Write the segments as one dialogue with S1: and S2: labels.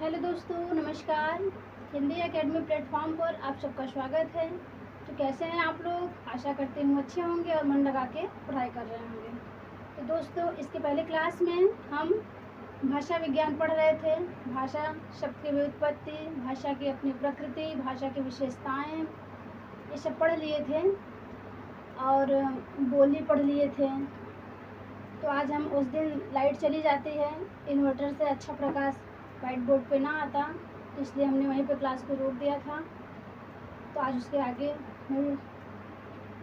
S1: Hello दोस्तों, नमस्कार। Hindi academy platform पर आप सबका स्वागत है। तो कैसे हैं आप लोग? आशा करती हूँ अच्छे होंगे और मन लगा के पढ़ाई कर रहे होंगे। तो दोस्तों, इसके पहले क्लास में हम भाषा विज्ञान पढ़ रहे थे। भाषा शब्द की व्युत्पत्ति, भाषा की अपनी प्रकृति, भाषा की विशेषताएँ, ये सब पढ़ लिए थे और बोली पढ़ लिए थे। तो आज हम उस दिन लाइट चली जाती है, इन्वर्टर से अच्छा प्रकाश वाइट बोर्ड पे ना आता, तो इसलिए हमने वहीं पे क्लास को रोक दिया था। तो आज उसके आगे मैं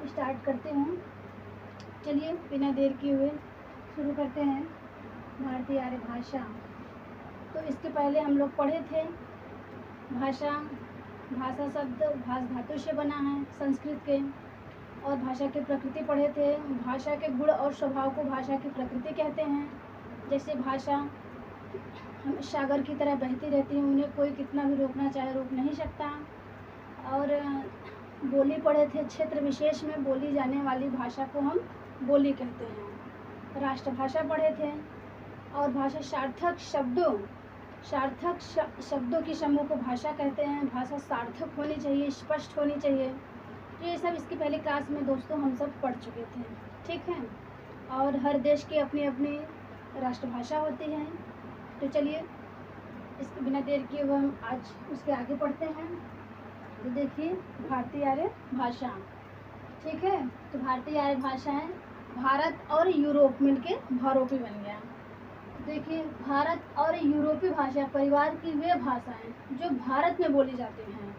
S1: स्टार्ट करती हूँ। चलिए बिना देर किए हुए शुरू करते हैं। भारतीय आर्य भाषा। तो इसके पहले हम लोग पढ़े थे भाषा। भाषा शब्द भाष धातु से बना है संस्कृत के। और भाषा की प्रकृति पढ़े थे। भाषा के गुण और स्वभाव को भाषा की प्रकृति कहते हैं। जैसे भाषा हम सागर की तरह बहती रहती हैं, उन्हें कोई कितना भी रोकना चाहे रोक नहीं सकता। और बोली पढ़े थे। क्षेत्र विशेष में बोली जाने वाली भाषा को हम बोली कहते हैं। राष्ट्रभाषा पढ़े थे। और भाषा सार्थक शब्दों की समूह को भाषा कहते हैं। भाषा सार्थक होनी चाहिए, स्पष्ट होनी चाहिए। तो ये सब इसके पहले क्लास में दोस्तों हम सब पढ़ चुके थे, ठीक है। और हर देश की अपनी अपनी राष्ट्रभाषा होती है। तो चलिए इसके बिना देर किए हुए हम आज उसके आगे पढ़ते हैं। तो देखिए भारतीय आर्य भाषा, ठीक है। तो भारतीय आर्य भाषा है भारत और यूरोप मिलके भारोपी बन गया। देखिए भारत और यूरोपीय भाषा परिवार की वे भाषाएं जो भारत में बोली जाती हैं।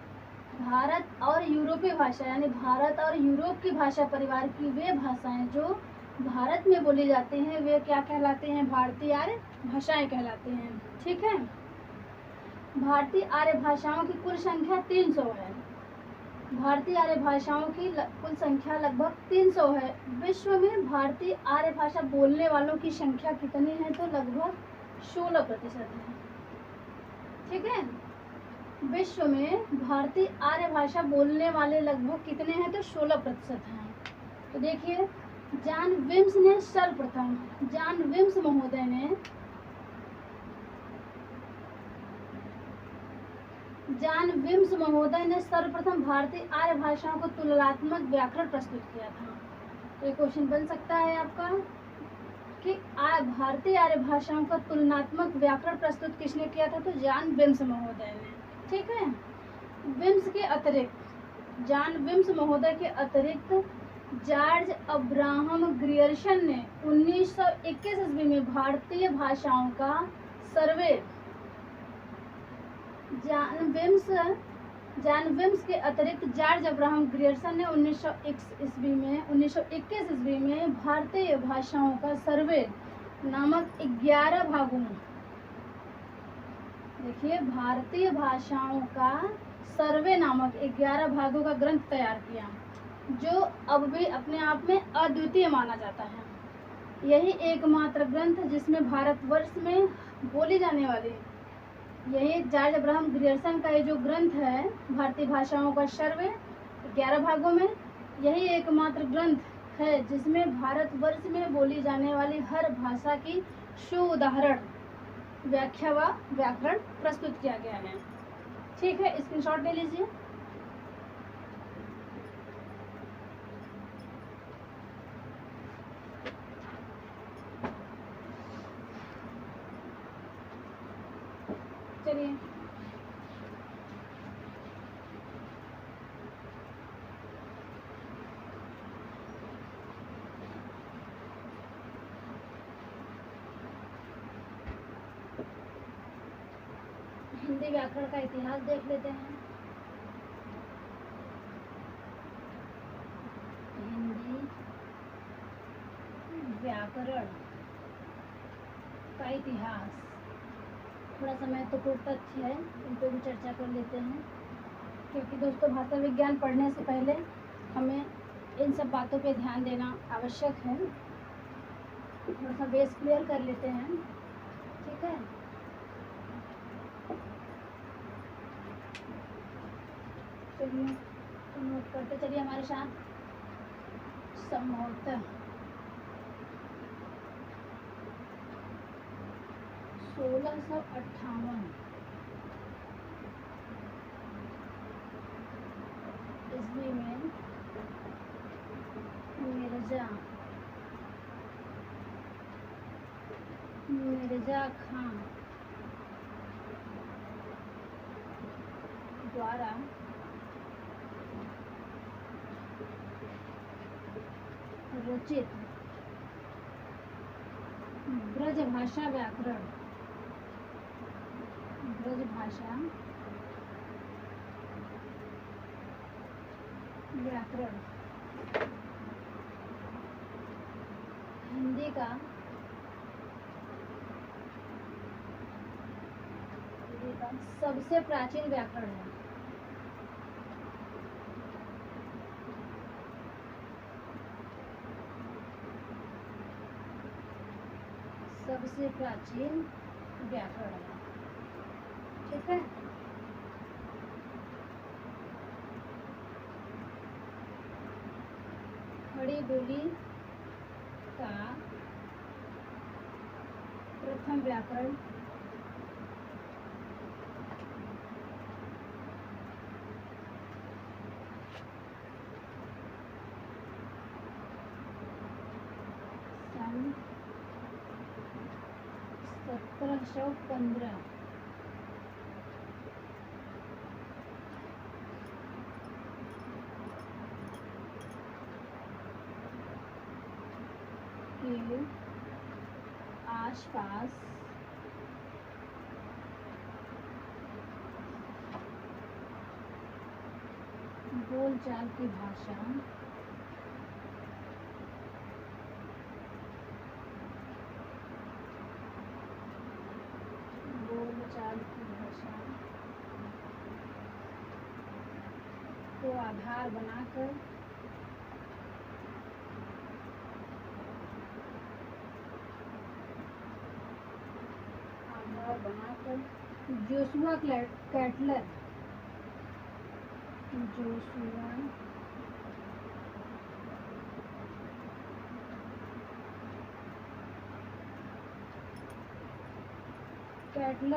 S1: भारत और यूरोपीय भाषा यानी भारत और यूरोप की भाषा परिवार की वे भाषाएं जो भारत में बोली जाती हैं, वे क्या कहलाते हैं? भारतीय आर्य भाषाएं कहलाती हैं, ठीक है। भारतीय आर्य भाषाओं की कुल संख्या 300 है। भारतीय आर्य भाषाओं की कुल संख्या लगभग 300 है। विश्व में भारतीय आर्य भाषा बोलने वालों की संख्या कितनी है? तो लगभग 16% है, ठीक है। विश्व में भारतीय आर्य भाषा बोलने वाले लगभग कितने हैं? तो 16% हैं। तो देखिए जॉन विम्स महोदय ने सर्वप्रथम भारतीय आर्य भाषाओं को तुलनात्मक व्याकरण प्रस्तुत किया था। तो ये क्वेश्चन बन सकता है आपका कि भारतीय आर्य भाषाओं का तुलनात्मक व्याकरण प्रस्तुत किसने किया था? तो जॉन विम्स महोदय ने, ठीक है। जॉन विम्स महोदय के अतिरिक्त जॉर्ज अब्राहम ग्रियर्सन ने 1921 ईस्वी में भारतीय भाषाओं का सर्वे जॉन विम्स के अतिरिक्त जॉर्ज अब्राहम ग्रियर्सन ने 1921 ईस्वी में भारतीय भाषाओं का सर्वे नामक 11 भागों, देखिए भारतीय भाषाओं का सर्वे नामक 11 भागों का ग्रंथ तैयार किया, जो अब भी अपने आप में अद्वितीय माना जाता है। यही एकमात्र ग्रंथ जिसमें भारतवर्ष में बोली जाने वाली, यही जॉर्ज अब्राहम ग्रियर्सन का ये जो ग्रंथ है भारतीय भाषाओं का सर्वे 11 भागों में, यही एकमात्र ग्रंथ है जिसमें भारतवर्ष में बोली जाने वाली हर भाषा की सुउदाहरण व्याख्या व व्याकरण प्रस्तुत किया गया है, ठीक है। स्क्रीनशॉट ले लीजिए। चलिए हिंदी व्याकरण का इतिहास देख लेते हैं। हिंदी व्याकरण का इतिहास, थोड़ा सा महत्वपूर्ण तथ्य है, इन पर भी चर्चा कर लेते हैं, क्योंकि दोस्तों भाषा विज्ञान पढ़ने से पहले हमें इन सब बातों पे ध्यान देना आवश्यक है। थोड़ा सा बेस क्लियर कर लेते हैं, ठीक है। चलिए तो नोट करते चलिए हमारे साथ। संभवतः 1658 ईस्वी में मिर्जा खां द्वारा रचित ब्रजभाषा व्याकरण हिंदी का सबसे प्राचीन व्याकरण है। सबसे प्राचीन व्याकरण है। ठीक है। खड़ी बोली का प्रथम व्याकरण सन 1715 के आसपास बोलचाल की भाषा को आधार बनाकर जोशुआ कैटलर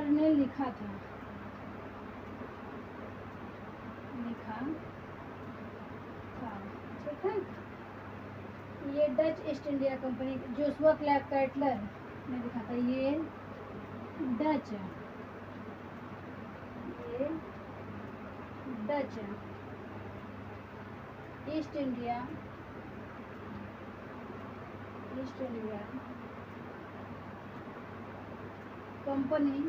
S1: ने लिखा था। ठीक है। ये Dutch East India Company Joshua Ketelaar ने लिखा था। ये डच ईस्ट इंडिया कंपनी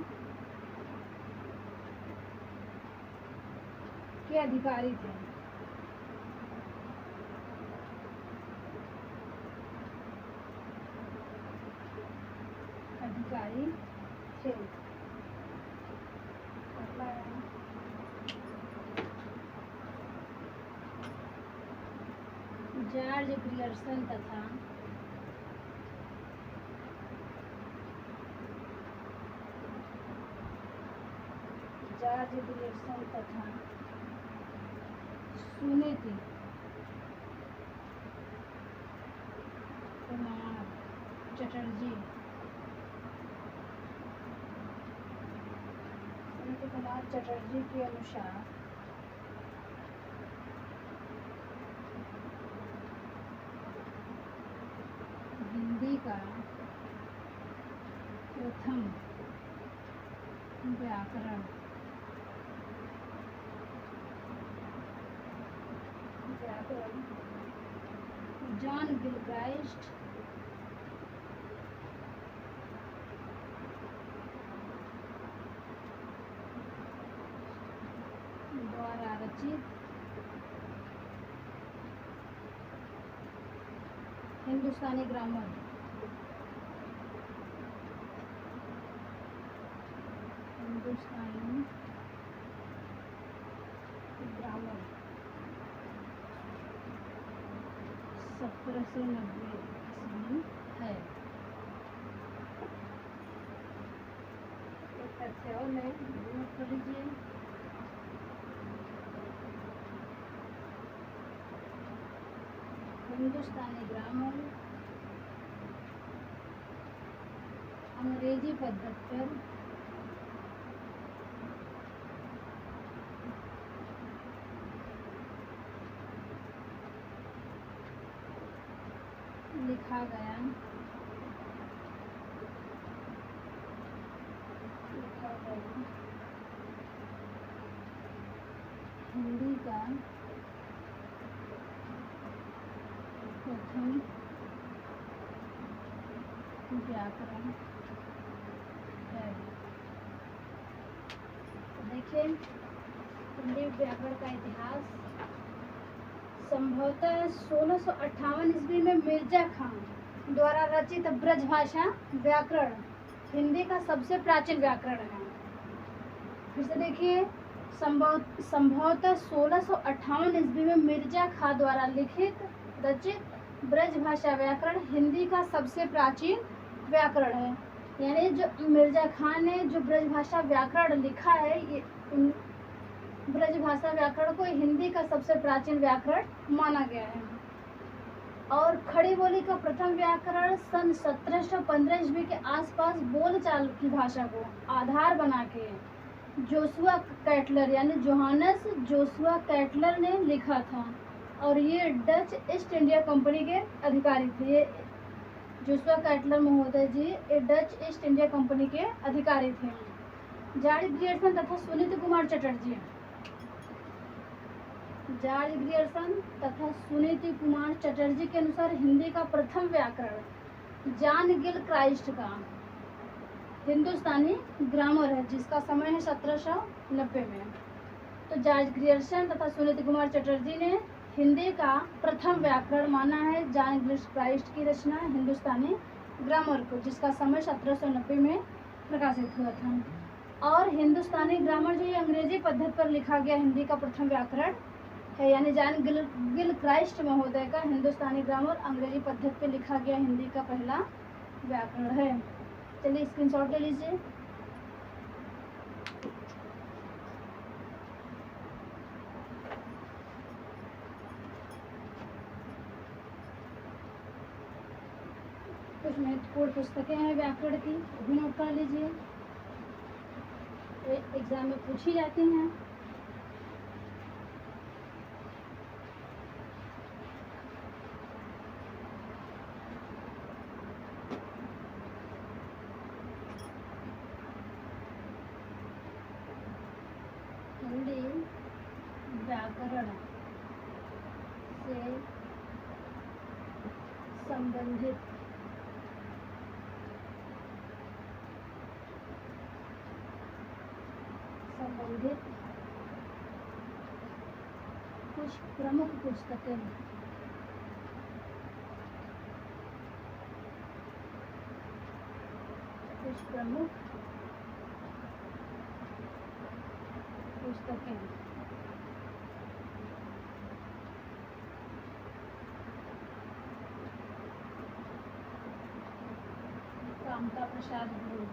S1: के अधिकारी थे। जॉर्ज ग्रियर्सन तथा सुनीति कुमार चटर्जी के अनुसार हिंदी का प्रथम व्याकरण जॉन गिलक्राइस्ट द्वारा रचित हिंदुस्तानी ग्रामर हिंदुस्तानी ग्रामर 1790 ईस्वी है। एक तथ्य और है, नोट कर लीजिए। हिंदुस्तानी ग्रामर अंग्रेजी पद्धति पर लिखा गया हिंदी का प्रथम व्याकरण है। देखिए, हिंदी व्याकरण का इतिहास संभवतः 1658 ईस्वी में मिर्जा खान द्वारा रचित ब्रजभाषा व्याकरण हिंदी का सबसे प्राचीन व्याकरण है। फिर से देखिए, संभवतः 1658 ईस्वी में मिर्जा खां द्वारा रचित ब्रजभाषा व्याकरण हिंदी का सबसे प्राचीन व्याकरण है। यानी जो मिर्जा खान ने जो ब्रजभाषा व्याकरण लिखा है, ये ब्रजभाषा व्याकरण को हिंदी का सबसे प्राचीन व्याकरण माना गया है। और खड़ी बोली का प्रथम व्याकरण सन 1715 ईस्वी के आसपास बोलचाल की भाषा को आधार बना के जोशुआ कैटलर यानी जोहानस जोशुआ कैटलर ने लिखा था। और ये डच ईस्ट इंडिया कंपनी के अधिकारी थे। ये जोशुआ कैटलर महोदय जी ये डच ईस्ट इंडिया कंपनी के अधिकारी थे। जॉर्ज ग्रियर्सन तथा सुनीति कुमार चटर्जी के अनुसार हिंदी का प्रथम व्याकरण जॉन गिल क्राइस्ट का हिंदुस्तानी ग्रामर है, जिसका समय है 1790 में। तो जॉर्ज ग्रियर्सन तथा सुनीति कुमार चटर्जी ने हिंदी का प्रथम व्याकरण माना है जॉन गिल क्राइस्ट की रचना हिंदुस्तानी ग्रामर को, जिसका समय 1790 में प्रकाशित हुआ था। और हिंदुस्तानी ग्रामर जो ये अंग्रेजी पद्धति पर लिखा गया हिंदी का प्रथम व्याकरण है, यानी जॉन गिल क्राइस्ट महोदय का हिंदुस्तानी ग्रामर अंग्रेजी पद्धति पर लिखा गया हिंदी का पहला व्याकरण है। चलिए स्क्रीनशॉट ले लीजिए। कुछ महत्वपूर्ण पुस्तकें हैं व्याकरण की, वो भी नोट कर लीजिए, एग्जाम में पूछी जाती हैं। हिंदी व्याकरण से संबंधित कुछ प्रमुख पुस्तकें कामता प्रसाद गुरु,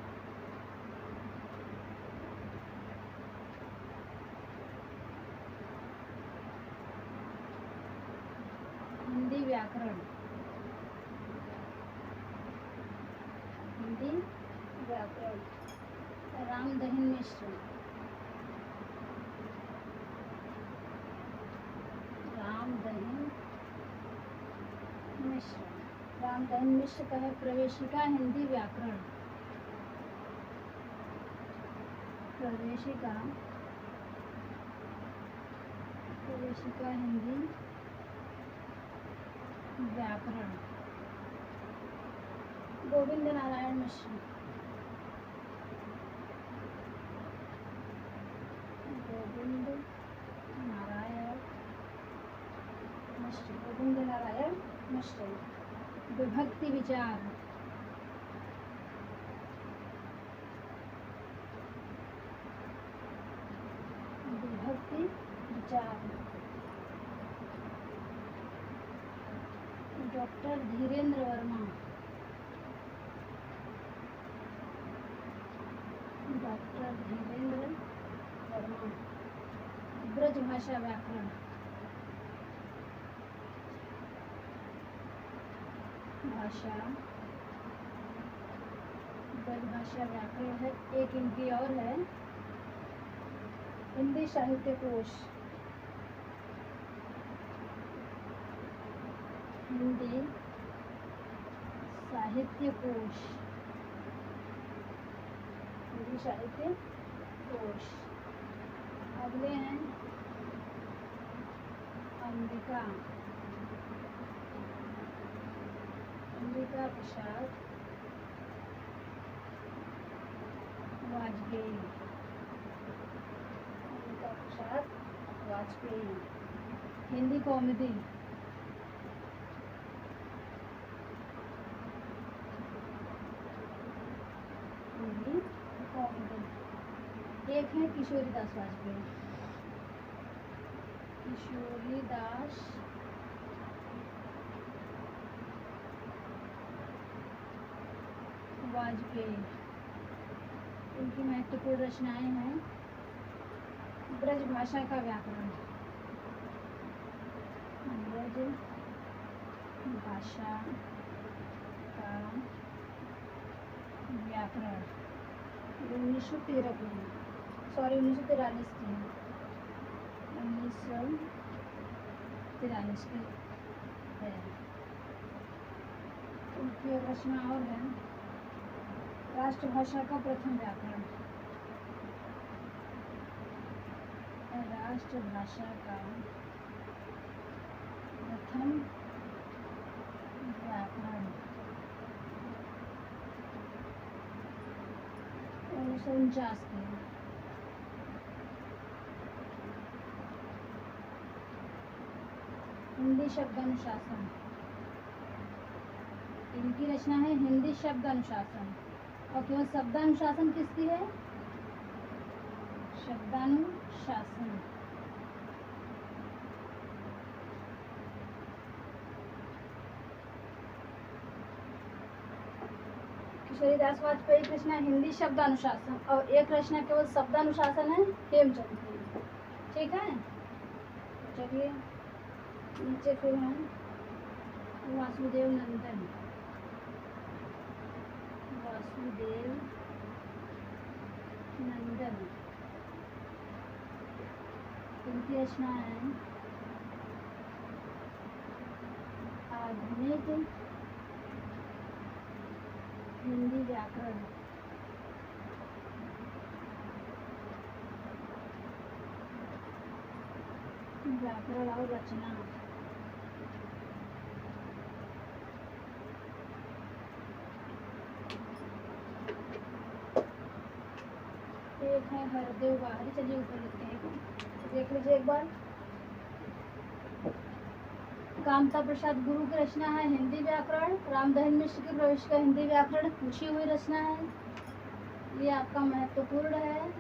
S1: हिंदी व्याकरण रामदहिन मिश्र, रामदहिन मिश्र का है प्रवेशिका हिंदी व्याकरण, प्रवेशिका हिंदी व्याकरण गोविंद नारायण मिश्र, विभक्ति विचार डॉक्टर धीरेन्द्र वर्मा, ब्रजभाषा व्याकरण, ब्रजभाषा व्याकरण है। एक इनकी और है हिंदी साहित्य कोश, हिंदी साहित्य कोश, हिंदी साहित्य कोश। अगले हैं अंबिका प्रसाद वाजपेयी, अंबिका प्रसाद वाजपेयी। Hindi comedy, Hindi comedy. एक है किशोरीदास वाजपेयी, किशोरीदास वाजपेयी। उनकी महत्वपूर्ण रचनाएं हैं ब्रज भाषा का व्याकरण, ब्रज भाषा का व्याकरण। 1913 की है, सॉरी 1943 की है, 1943 की है। उनकी एक रचना और है राष्ट्रभाषा का प्रथम व्याकरण, राष्ट्रभाषा का प्रथम व्याकरण। 1949 की है। हिंदी शब्दानुशासन, इनकी रचना है हिंदी शब्दानुशासन। और केवल शब्दानुशासन किसकी है? शब्दानुशासन। किशोरीदास वाजपेयी की रचना हिंदी शब्दानुशासन और एक रचना केवल शब्दानुशासन है हेमचंद की। ठीक है, चलिए नीचे फिर हम वासुदेव नंदन, वासुदेव नंदन। इनकी रचना है आधुनिक हिंदी व्याकरण, व्याकरण और रचना। एक है हरदेव बाहरी, चलिए ऊपर लिखते हैं, देख लीजिए एक बार। कामता प्रसाद गुरु की रचना है हिंदी व्याकरण। रामदहन मिश्र की प्रविष्ट का हिंदी व्याकरण पूछी हुई रचना है, ये आपका महत्वपूर्ण है।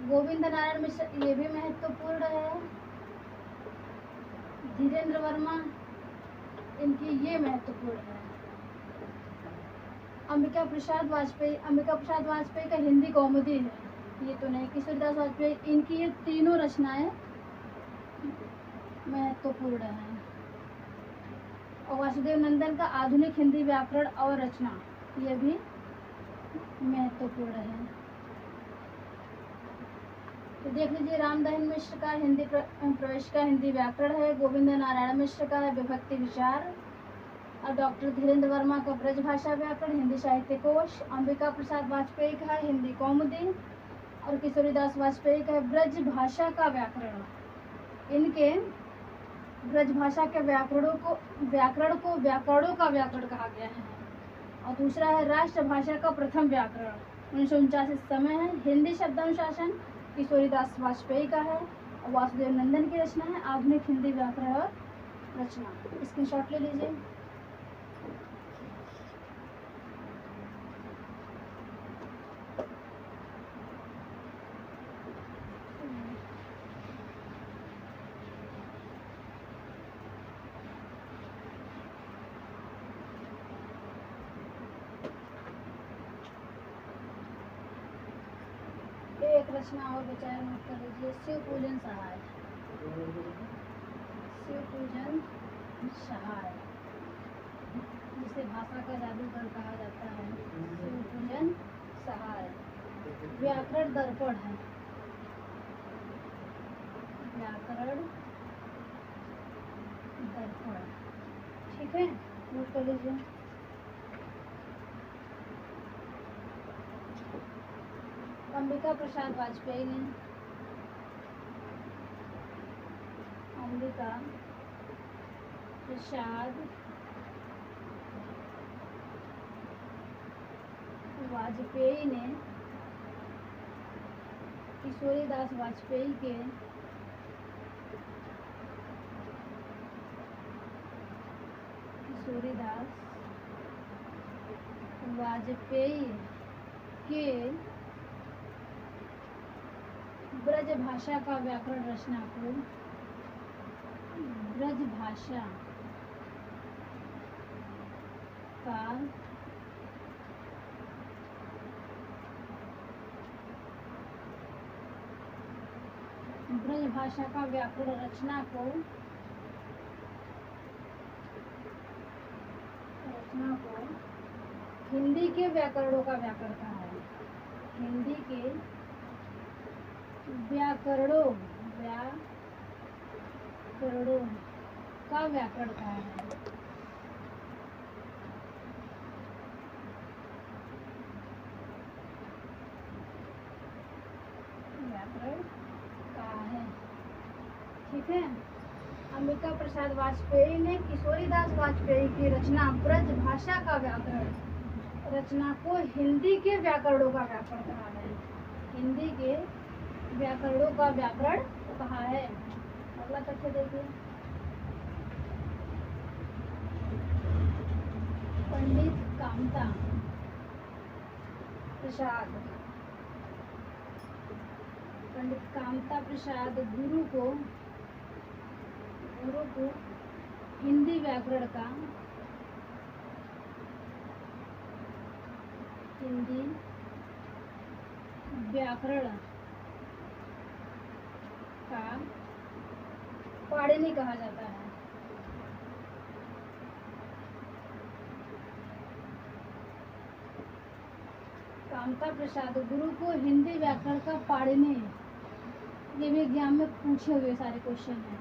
S1: गोविंद नारायण मिश्र, ये भी महत्वपूर्ण है। धीरेन्द्र वर्मा, इनकी ये महत्वपूर्ण है। अंबिका प्रसाद वाजपेयी का हिंदी कौमुदी है, ये तो नहीं। किशोरीदास वाजपेयी, इनकी ये तीनों रचनाएं महत्वपूर्ण है। और वासुदेव नंदन का आधुनिक हिंदी व्याकरण और रचना, ये भी महत्वपूर्ण है। तो देख लीजिए, रामदहन मिश्र का हिंदी प्रवेश का हिंदी व्याकरण है। गोविंद नारायण मिश्र का है विभक्ति विचार। और डॉक्टर धीरेन्द्र वर्मा का ब्रज भाषा व्याकरण हिंदी साहित्य कोश। अंबिका प्रसाद वाजपेयी का है हिंदी कौमुदी। और किशोरीदास वाजपेयी का है ब्रज भाषा का व्याकरण। इनके ब्रज भाषा के व्याकरणों को व्याकरणों का व्याकरण कहा गया है। और दूसरा है राष्ट्रभाषा का प्रथम व्याकरण, 1949 समय है। हिंदी शब्दानुशासन किशोरीदास वाजपेयी का है। और वासुदेव नंदन की रचना है आधुनिक हिंदी व्याकरण और रचना। स्क्रीनशॉट ले लीजिए। एक रचना और बचा है, नोट कर लीजिए। शिवपूजन सहाय, शिवपूजन सहाय, जिसे भाषा का जादूगर कहा जाता है। शिवपूजन सहाय। व्याकरण दर्पण है, व्याकरण दर्पण। ठीक है, नोट कर लीजिए। अंबिका प्रसाद वाजपेयी ने। अंबिका प्रसाद वाजपेयी ने किशोरीदास वाजपेयी के ब्रज भाषा का व्याकरण रचना को ब्रज भाषा का व्याकरण रचना को हिंदी के व्याकरणों का व्याकरण कहा है। हिंदी के व्याकरणों का व्याकरण कहा है। व्याकरण कहा है, ठीक है। अंबिका प्रसाद वाजपेयी ने किशोरीदास वाजपेयी की रचना ब्रज भाषा का व्याकरण रचना को हिंदी के व्याकरणों का व्याकरण कहा है। हिंदी के व्याकरणों का व्याकरण कहा है। अगला तथ्य देखिए, पंडित कामता प्रसाद गुरु को हिंदी व्याकरण का पाणिनि कहा जाता है। कामता प्रसाद गुरु को हिंदी व्याकरण का पाणिनि, ये भी एग्जाम में पूछे हुए सारे क्वेश्चन हैं,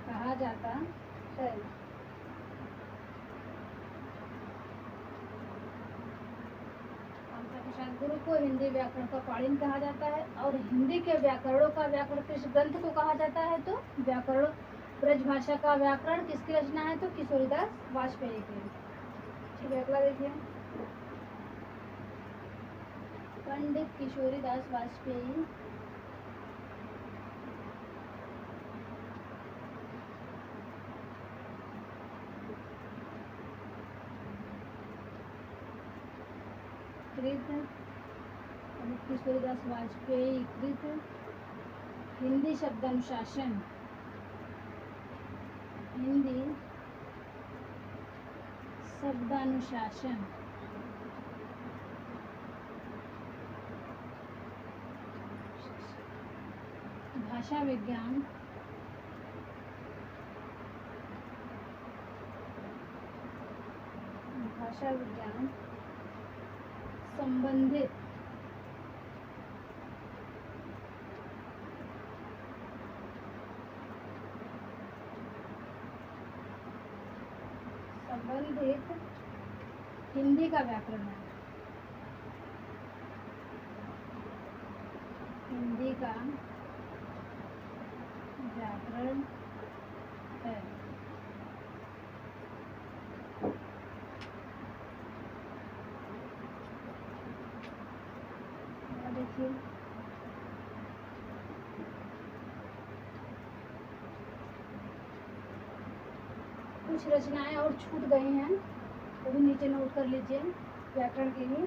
S1: कहा जाता है। कामता प्रसाद गुरु को हिंदी व्याकरण का पाणिनि कहा जाता है। और हिंदी के व्याकरणों का व्याकरण किस ग्रंथ को कहा जाता है? तो व्याकरण ब्रजभाषा का व्याकरण किसकी रचना है? तो किशोरीदास वाजपेयी की। ठीक है, अगला देखिए, पंडित किशोरीदास वाजपेयी किशोरीदास वाजपेयी कृत हिंदी शब्दानुशासन भाषा विज्ञान संबंधित हिंदी का व्याकरण है। हिंदी का व्याकरण है। देखिए, कुछ रचनाएं और छूट गई हैं, वो भी नीचे नोट कर लीजिए व्याकरण के लिए।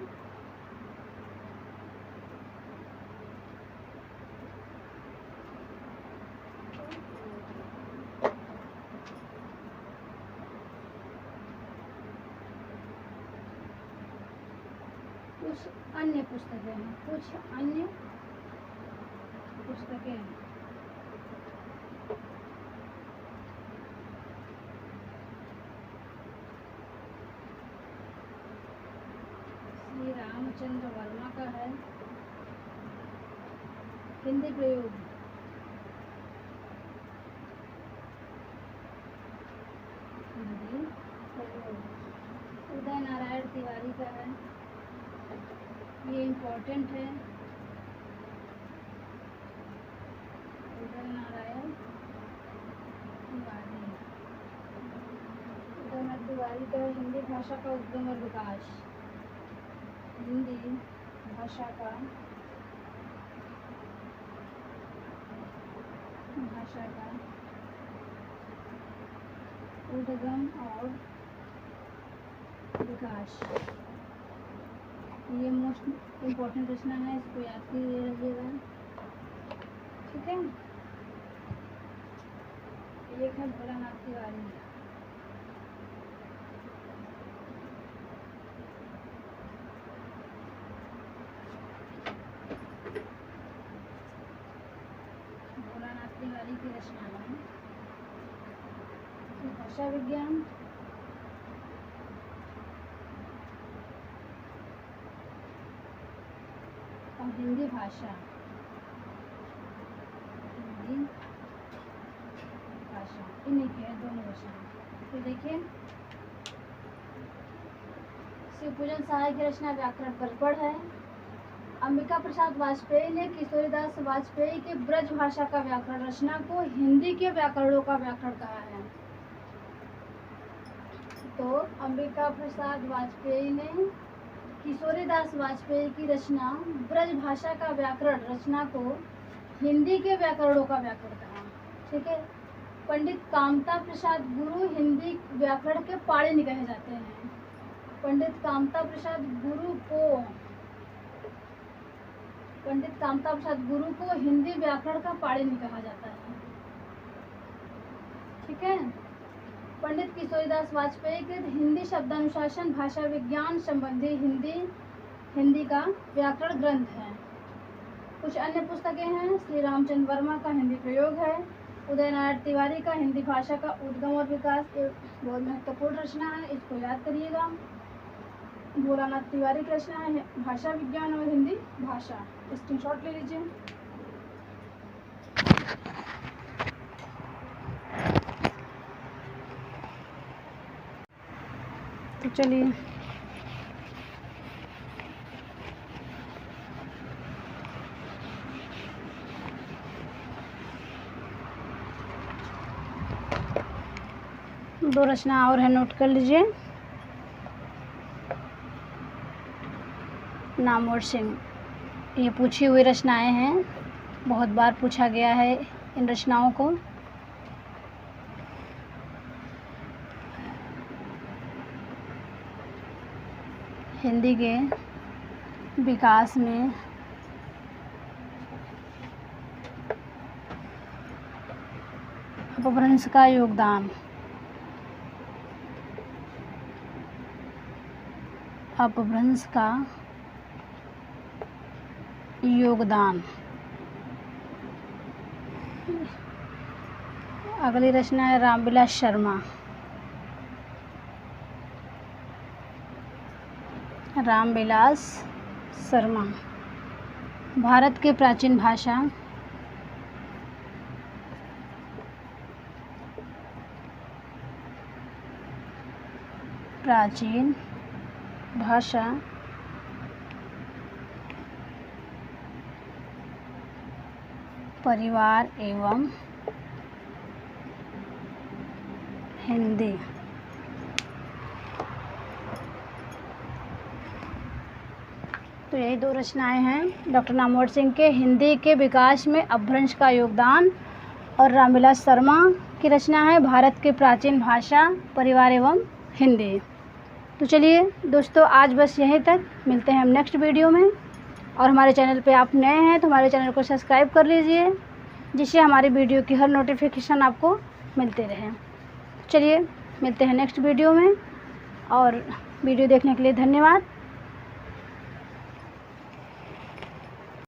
S1: कुछ अन्य पुस्तकें हैं, श्री रामचंद्र वर्मा का है हिंदी प्रयोग। उदय नारायण तिवारी का है ये इम्पोर्टेंट है। उदय नारायण तिवारी। उदयनाथ तिवारी का हिंदी भाषा का उद्गम और विकास। हिंदी भाषा का उद्गम और विकास। ये मोस्ट इम्पोर्टेंट रचना है, इसको याद कीजिए रहिएगा। ठीक है, एक है भोलानाथ तिवारी। भोलानाथ तिवारी की रचना है भाषा विज्ञान, और हिंदी भाषा। हिंदी भाषा इन्हीं के हैं दोनों रचना। तो देखिए, शिवपूजन सहाय की रचना व्याकरण पर पढ़ है। अंबिका प्रसाद वाजपेयी ने किशोरीदास वाजपेयी के ब्रज भाषा का व्याकरण रचना को हिंदी के व्याकरणों का व्याकरण कहा है। तो अंबिका प्रसाद वाजपेयी ने किशोरीदास वाजपेयी की रचना ब्रज भाषा का व्याकरण रचना को हिंदी के व्याकरणों का व्याकरण कहा। ठीक है, पंडित कामता प्रसाद गुरु हिंदी व्याकरण के पाणिनि कहे जाते हैं। पंडित कामता प्रसाद गुरु को हिंदी व्याकरण का पाणिनि कहा जाता है। ठीक है, पंडित किशोरीदास वाजपेयी के हिंदी शब्दानुशासन भाषा विज्ञान संबंधी हिंदी का व्याकरण ग्रंथ है। कुछ अन्य पुस्तकें हैं। श्री रामचंद्र वर्मा का हिंदी प्रयोग है। उदय नारायण तिवारी का हिंदी भाषा का उद्गम और विकास एक बहुत महत्वपूर्ण रचना है, इसको याद करिएगा। भोलानाथ तिवारी की रचना है भाषा विज्ञान और हिंदी भाषा, स्क्रीनशॉट ले लीजिए। तो चलिए, दो रचना और है, नोट कर लीजिए। नामवर सिंह, ये पूछी हुई रचनाएं हैं, बहुत बार पूछा गया है इन रचनाओं को। हिंदी के विकास में अपभ्रंश का योगदान। अपभ्रंश का योगदान। अगली रचना है रामविलास शर्मा। रामविलास शर्मा भारत की प्राचीन भाषा, परिवार एवं हिंदी। तो यही दो रचनाएं हैं डॉक्टर नामवर सिंह के हिंदी के विकास में अपभ्रंश का योगदान, और रामविलास शर्मा की रचना है भारत की प्राचीन भाषा, परिवार एवं हिंदी। तो चलिए दोस्तों, आज बस यहीं तक। मिलते हैं हम नेक्स्ट वीडियो में। और हमारे चैनल पे आप नए हैं तो हमारे चैनल को सब्सक्राइब कर लीजिए, जिससे हमारी वीडियो की हर नोटिफिकेशन आपको मिलते रहे। चलिए मिलते हैं नेक्स्ट वीडियो में, और वीडियो देखने के लिए धन्यवाद।